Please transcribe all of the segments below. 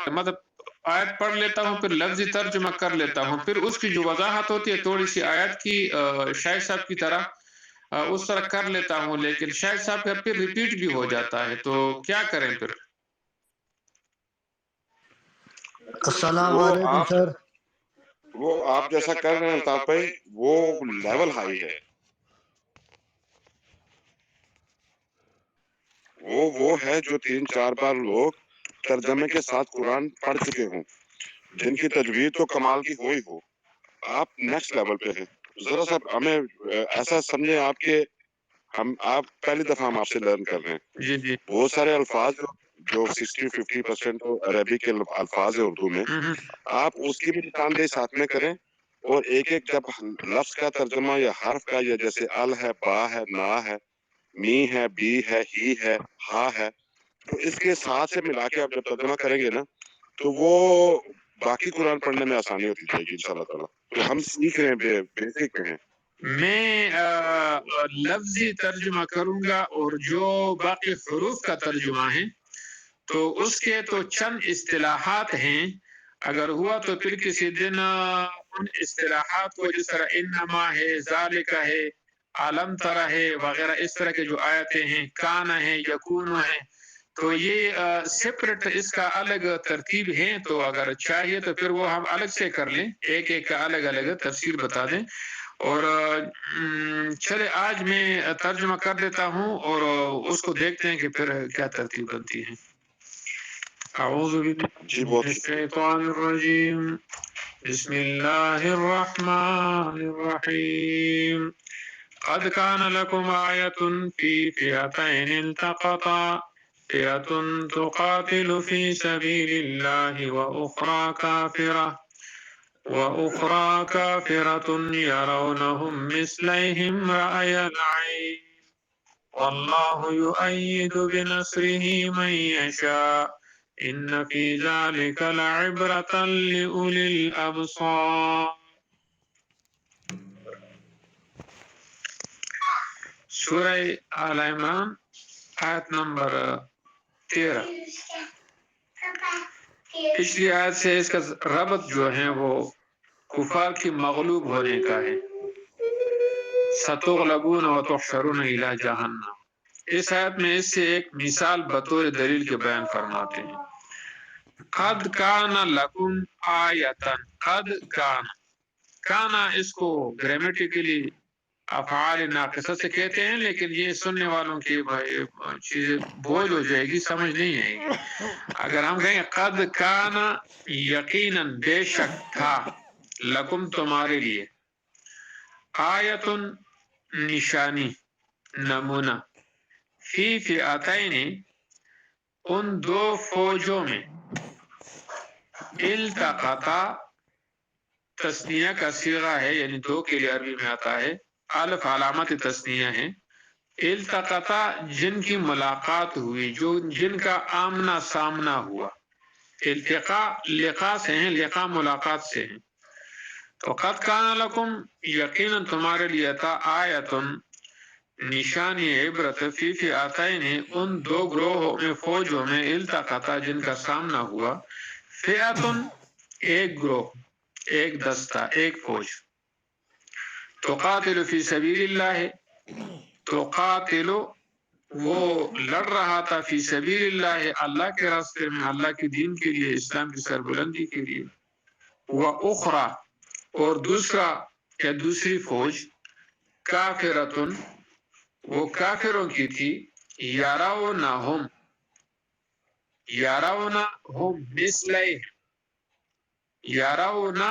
مطلب آیت پڑھ لیتا ہوں پھر لفظی ترجمہ کر لیتا ہوں، پھر اس کی جو وضاحت ہوتی ہے تھوڑی سی آیت کی شاہد صاحب کی طرح اس طرح کر لیتا ہوں، لیکن شاہد صاحب کا پھر ریپیٹ بھی ہو جاتا ہے، تو کیا کریں پھر؟ السلام وہ علیکم آپ سر. وہ آپ جیسا کر رہے ہیں الطاف بھائی، وہ لیول ہائی ہے. وہ ہے جو 3-4 بار لوگ ترجمے کے ساتھ قرآن پڑھ چکے ہوں، جن کی تجوید تو کمال کی ہوئی ہو. آپ نیکسٹ لیول پہ ہیں. ذرا سا ہمیں ایسا سمجھیں آپ کے آپ پہلی دفعہ ہم آپ سے لرن کر رہے ہیں. جی جی بہت سارے الفاظ جو 60-50% تو عربی کے الفاظ ہیں اردو میں، آپ اس کی بھی نشاندہی ساتھ میں کریں، اور ایک ایک جب لفظ کا ترجمہ یا حرف کا، یا جیسے ال ہے، با ہے، نا ہے، می ہے، بی ہے، ہی ہے، ہا ہے، تو اس کے ساتھ سے ملا کے آپ جب ترجمہ کریں گے نا تو وہ باقی قرآن پڑھنے میں آسانی ہوتی جائے گی انشاءاللہ تعالیٰ. تو ہم سیکھ رہے ہیں، بیسک پہ ہیں. میں لفظی ترجمہ کروں گا، اور جو باقی حروف کا ترجمہ ہے تو اس کے تو چند اصطلاحات ہیں، اگر ہوا تو پھر کسی دن ان اصطلاحات کو، جس طرح انما ہے، ذالک ہے، عالم ترا ہے وغیرہ، اس طرح کے جو آیتیں ہیں، کان ہے، یکون ہے، تو یہ سپریٹ اس کا الگ ترتیب ہے، تو اگر چاہیے تو پھر وہ ہم الگ سے کر لیں، ایک ایک کا الگ الگ تفسیر بتا دیں. اور چلے آج میں ترجمہ کر دیتا ہوں اور اس کو دیکھتے ہیں کہ پھر کیا ترتیب بنتی ہے. اعوذ جی باللہ من بہت الشیطان الرجیم، بسم اللہ الرحمن الرحیم. قد كان لكم آية في فئتين التقطا، فئة تقاتل في سبيل الله وأخرى كافرة يرونهم مثليهم رأي العين، والله يؤيد بنصره من يشاء، إن في ذلك لعبرة لأولي الأبصار. سورہ آل عمران آیت نمبر 13. پچھلی آیت سے اس کا ربط جو ہے وہ کفار کی مغلوب ہونے کا ہے. ستغلبون وتحشرون الی جہنم. اس آیت میں اس سے ایک مثال بطور دلیل کے بیان فرماتے ہیں. قد کان لکم آیتن، قد کان، کانا اس کو گرامیٹیکلی افعال ناقصہ سے کہتے ہیں، لیکن یہ سننے والوں کی چیزیں بوجھ ہو جائے گی، سمجھ نہیں آئے گی. اگر ہم کہیں قد کانا، یقیناً بے شک تھا، لکم تمہارے لیے، آیتن نشانی، نمونہ، فی فئتین ان دو فوجوں میں، التقطا تثنیہ کا صیغہ ہے، یعنی دو کے لیے عربی میں آتا ہے، الف علامت تثنیہ ہے. التقطا جن کی ملاقات ہوئی، جو جن کا آمنا سامنا ہوا. التقاء لقاء سے ہیں، لقاء ملاقات سے ہیں. تو قد کان لکم، یقیناً تمہارے لیے تھا، آیتن نشانی، عبرت، فی فئتین ان دو گروہوں میں، فوجوں میں، التقطا جن کا سامنا ہوا. فئتن ایک گروہ، ایک دستہ، ایک فوج. تقاتل فی سبیل اللہ، تقاتل وہ لڑ رہا تھا، فی سبیل اللہ اللہ کے راستے میں، اللہ کے دین کے لیے، اسلام کی سربلندی کے لیے. وَأُخْرَى اور دوسرا یا دوسری فوج، کافرتن وہ کافروں کی تھی، یرونہم، یرونہم مثلیہم، یرونہ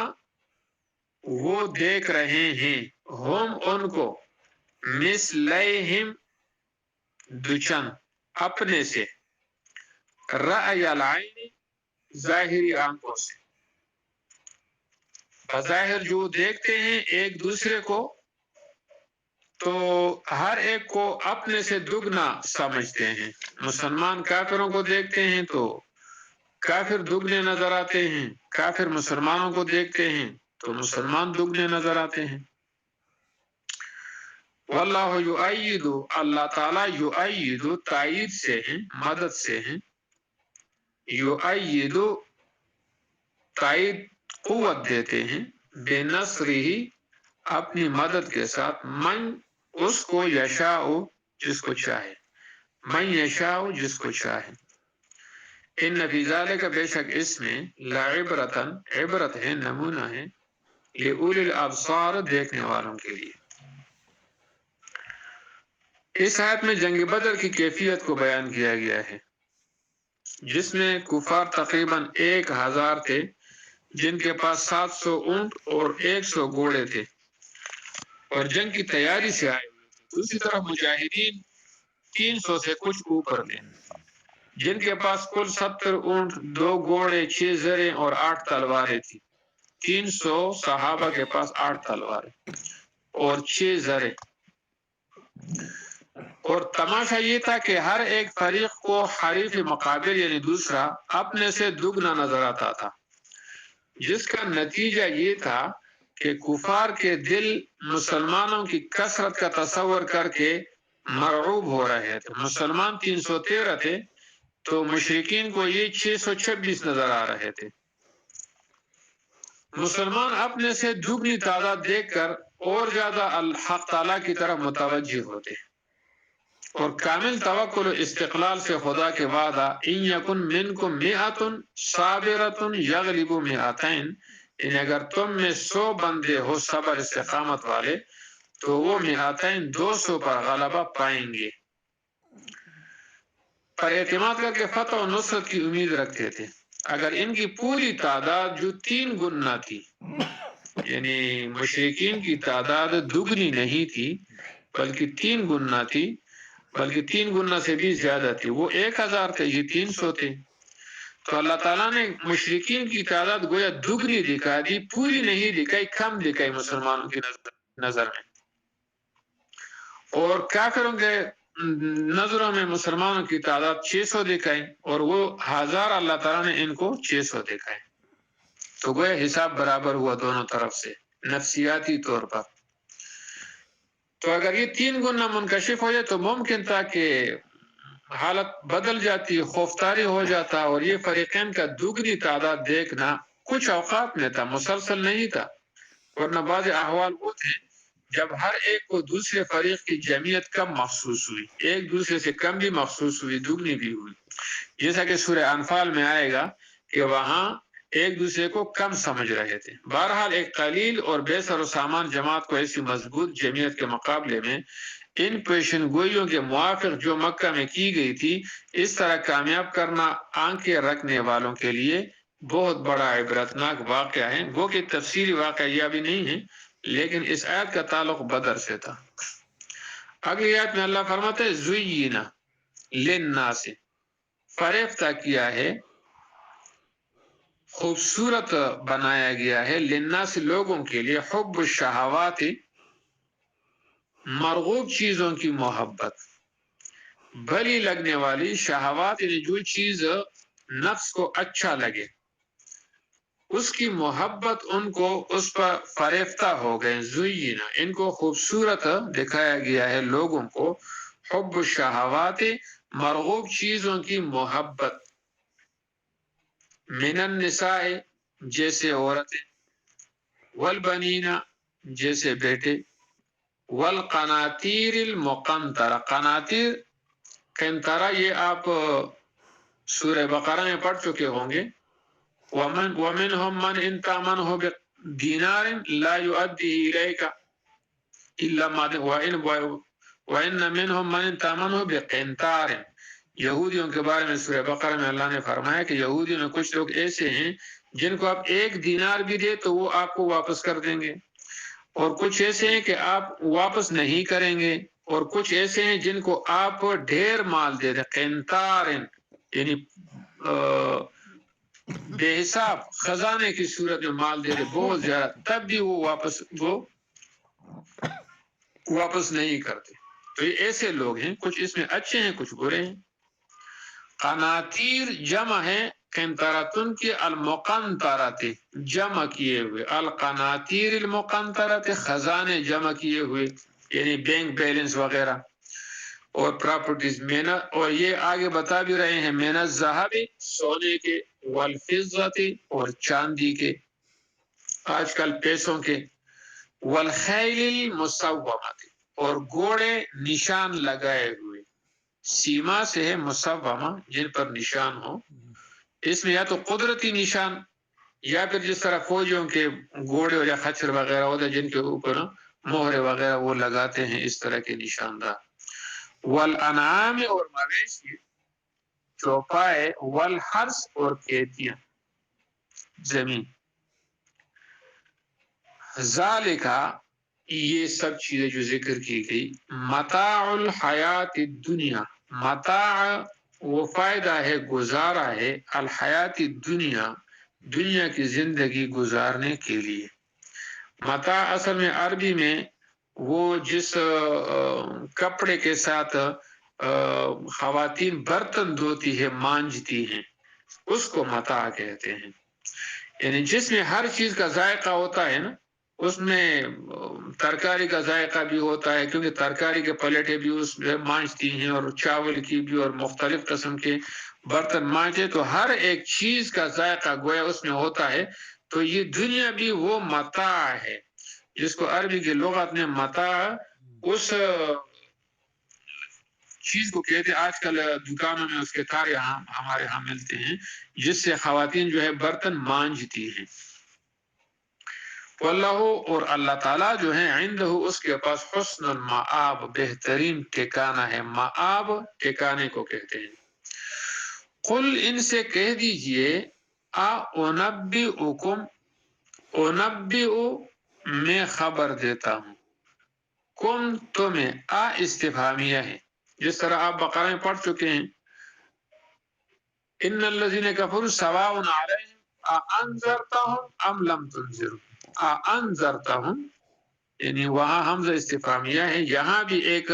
وہ دیکھ رہے ہیں، ہم ان کو، مثلیہم دچن اپنے سے، رأی العین ظاہری آنکھوں سے، بظاہر جو دیکھتے ہیں ایک دوسرے کو تو ہر ایک کو اپنے سے دگنا سمجھتے ہیں. مسلمان کافروں کو دیکھتے ہیں تو کافر دگنے نظر آتے ہیں، کافر مسلمانوں کو دیکھتے ہیں تو مسلمان دگنے نظر آتے ہیں. واللہ یؤید، اللہ تعالیٰ یؤید تائید سے ہیں، مدد سے ہیں. یؤید تائید قوت دیتے ہیں، بے نصری اپنی مدد کے ساتھ، من اس کو یشاء جس کو چاہے، من یشاء جس کو چاہے. ان فی ذالک بے شک اس میں لعبرتن عبرت ہے، نمونہ ہے، لأولی الابصار دیکھنے والوں کے لیے. اس آیت میں جنگ بدر کی کیفیت کو بیان کیا گیا ہے، جس میں کفار تقریباً 1000 تھے، جن کے پاس 700 اونٹ اور 100 گھوڑے تھے اور جنگ کی تیاری سے آئے ہوئے تھے. دوسری طرف مجاہدین 300 سے کچھ اوپر تھے، جن کے پاس کل 70 اونٹ، 2 گھوڑے، 6 زریں اور 8 تلواریں تھی. 300 صحابہ کے پاس 8 تلواریں اور 6 زریں. اور تماشا یہ تھا کہ ہر ایک فریق کو حریف مقابل یعنی دوسرا اپنے سے دگنا نظر آتا تھا، جس کا نتیجہ یہ تھا کہ کفار کے دل مسلمانوں کی کثرت کا تصور کر کے مرعوب ہو رہے تھے. مسلمان 313 تھے تو مشرکین کو یہ 626 نظر آ رہے تھے. مسلمان اپنے سے دگنی تعداد دیکھ کر اور زیادہ الحق تعالیٰ کی طرف متوجہ ہوتے، اور کامل توکل و استقلال سے خدا کے وعدہ ان یکن منکم مئۃ صابرۃ یغلبوا مئتین، یعنی اگر تم میں 100 بندے ہو صبر استقامت والے تو وہ 200 پر غلبہ پائیں گے. پر اعتماد کر کے فتح و نصرت کی امید رکھتے تھے. اگر ان کی پوری تعداد جو 3 گنا تھی، یعنی مشرکین کی تعداد دگنی نہیں تھی بلکہ 3 گنا تھی، بلکہ 3 گنا سے بھی زیادہ تھی، وہ 1000 تھے، یہ 300 تھے، تو اللہ تعالیٰ نے مشرکین کی تعداد گویا دگنی دکھا دی، پوری نہیں دکھائی، کم دکھائی مسلمانوں کی نظر میں. اور کافروں کے نظروں میں مسلمانوں کی تعداد 600 دکھائی، اور وہ 1000 اللہ تعالیٰ نے ان کو 600 دکھائے. تو گویا حساب برابر ہوا دونوں طرف سے نفسیاتی طور پر. تو اگر یہ 3 گنا منکشف ہو جائے تو ممکن تھا کہ حالت بدل جاتی، خوفطاری ہو جاتا، اور یہ فریقین کا دگنی تعداد دیکھنا کچھ اوقات میں تھا، مسلسل نہیں تھا. ورنہ بعض احوال وہ تھے جب ہر ایک کو دوسرے فریق کی جمعیت کم محسوس ہوئی، ایک دوسرے سے کم بھی محسوس ہوئی، دگنی بھی ہوئی، جیسا کہ سورہ انفال میں آئے گا کہ وہاں ایک دوسرے کو کم سمجھ رہے تھے. بہرحال ایک قلیل اور بے سر و سامان جماعت کو ایسی مضبوط جمعیت کے مقابلے میں ان پیشن گوئیوں کے موافق جو مکہ میں کی گئی تھی، اس طرح کامیاب کرنا آنکھیں رکھنے والوں کے لیے بہت بڑا عبرتناک واقعہ ہے. وہ کہ تفصیلی واقعہ یہ بھی نہیں ہے، لیکن اس آیت کا تعلق بدر سے تھا. اگلی آیت میں اللہ فرماتے ہیں زینا للناس، فریفتہ کیا ہے، خوبصورت بنایا گیا ہے، للناس لوگوں کے لیے، حب الشہوات مرغوب چیزوں کی محبت، بھلی لگنے والی شہوات، یعنی جو چیز نفس کو اچھا لگے اس کی محبت ان کو اس پر فریفتہ ہو گئے. زینا ان کو خوبصورت دکھایا گیا ہے لوگوں کو، حب الشہوات مرغوب چیزوں کی محبت، من النساء جیسے عورتیں، والبنین جیسے بیٹے، والقناطیر المقنطرہ، قناطیر قنطرہ یہ آپ سورہ بقرہ میں پڑھ چکے ہوں گے. ومنهم من ان تأمنه بدینار لا يؤديه إليك الا ما وان منهم من ان تأمنه بقنطار. یہودیوں کے بارے میں سورہ بقرہ میں اللہ نے فرمایا کہ یہودیوں میں کچھ لوگ ایسے ہیں جن کو آپ 1 دینار بھی دے تو وہ آپ کو واپس کر دیں گے، اور کچھ ایسے ہیں کہ آپ واپس نہیں کریں گے، اور کچھ ایسے ہیں جن کو آپ ڈھیر مال دے دیں. قنطار یعنی بے حساب خزانے کی صورت میں مال دے دے بہت زیادہ، تب بھی وہ واپس نہیں کرتے. تو یہ ایسے لوگ ہیں، کچھ اس میں اچھے ہیں کچھ برے ہیں. قناطیر جمع ہے قنطرتن کی، المقنطرت جمع کیے ہوئے، القناطیر المقنطرت خزانے جمع کیے ہوئے، یعنی بینک بیلنس وغیرہ اور پراپرٹیز. اور یہ آگے بتا بھی رہے ہیں من الذهب سونے کے، والفضة اور چاندی کے، آج کل پیسوں کے، والخیل المسومۃ اور گھوڑے نشان لگائے ہوئے، سیما سے ہے مسومہ جن پر نشان ہو، اس میں یا تو قدرتی نشان یا پھر جس طرح فوجیوں کے گھوڑے یا خچر وغیرہ ہوتے ہیں جن کے اوپر مہرے وغیرہ وہ لگاتے ہیں، اس طرح کے نشاندار، والانعام اور مویشی، چوپائے، والحرث اور کھیتیاں زمین، ذالکا یہ سب چیزیں جو ذکر کی گئی، متاع الحیات الدنیا، متاع وہ فائدہ ہے، گزارا ہے، الحیات الدنیا دنیا کی زندگی گزارنے کے لیے۔ متاع اصل میں عربی میں وہ جس کپڑے کے ساتھ خواتین برتن دھوتی ہے، مانجتی ہیں، اس کو متاع کہتے ہیں، یعنی جس میں ہر چیز کا ذائقہ ہوتا ہے نا، اس میں ترکاری کا ذائقہ بھی ہوتا ہے، کیونکہ ترکاری کے پلیٹیں بھی اس میں مانجتی ہیں، اور چاول کی بھی، اور مختلف قسم کے برتن مانجتے، تو ہر ایک چیز کا ذائقہ گویا اس میں ہوتا ہے، تو یہ دنیا بھی وہ متاع ہے جس کو عربی کی لغت میں متاع اس چیز کو کہتے ہیں۔ آج کل دکانوں میں اس کے تار یہاں ہمارے ہاں ملتے ہیں، جس سے خواتین جو ہے برتن مانجتی ہیں۔ واللہ اور اللہ تعالیٰ جو ہے، عندہ اس کے پاس حسن المآب بہترین ٹھکانہ ہے، مآب ٹھکانے کو کہتے ہیں۔ قل ان سے کہہ دیجئے، اُنبئکم، اُنبئ میں خبر دیتا ہوں، کم تمہیں، استفہامیہ ہے، جس طرح آپ بقرہ میں پڑھ چکے ہیں، ان الذین کفروا سواء علیہم اانذرتہم ام لم تنذرہم، اانذرتہم یعنی وہاں حمزہ استفہامیہ ہے، یہاں بھی ایک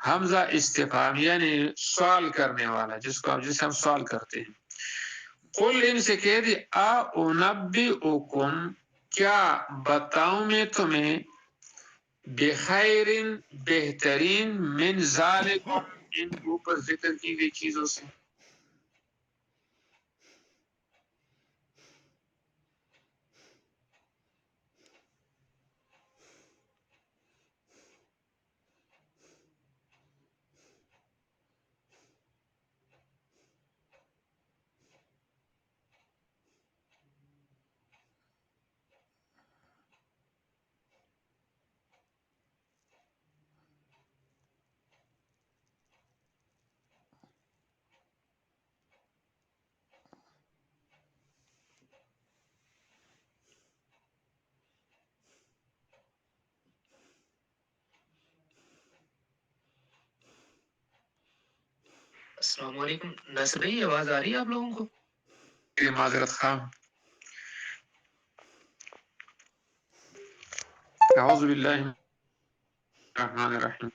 حمزہ استفہامیہ یعنی سوال کرنے والا، جس ہم سوال کرتے ہیں۔ قل ان سے کہہ دی، اُنبئکم کیا بتاؤں میں تمہیں، بخیر بہترین، من ذالکم ان اوپر ذکر کی گئی چیزوں سے۔ السلام علیکم، ناصر بھائی آواز آ رہی ہے آپ لوگوں کو؟ معذرت خواہ، اعوذ باللہ من الرحمن الرحیم۔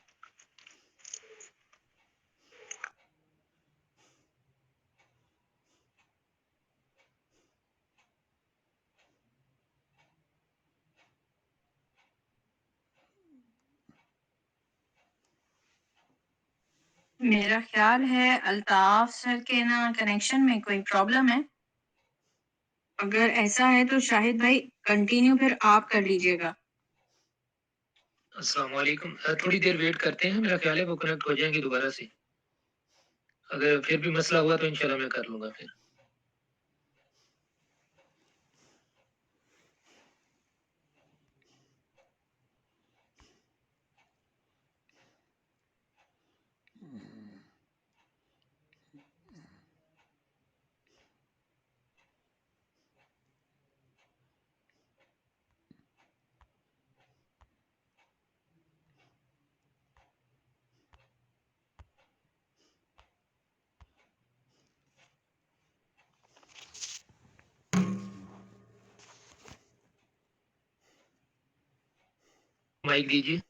میرا خیال ہے الطاف سر کے نا کنیکشن میں کوئی پرابلم ہے، اگر ایسا ہے تو شاہد بھائی کنٹینیو پھر آپ کر لیجئے گا۔ السلام علیکم، تھوڑی دیر ویٹ کرتے ہیں، میرا خیال ہے وہ کنیکٹ ہو جائیں گے دوبارہ سے، اگر پھر بھی مسئلہ ہوا تو انشاءاللہ میں کر لوں گا پھر۔ مائک دیجیے۔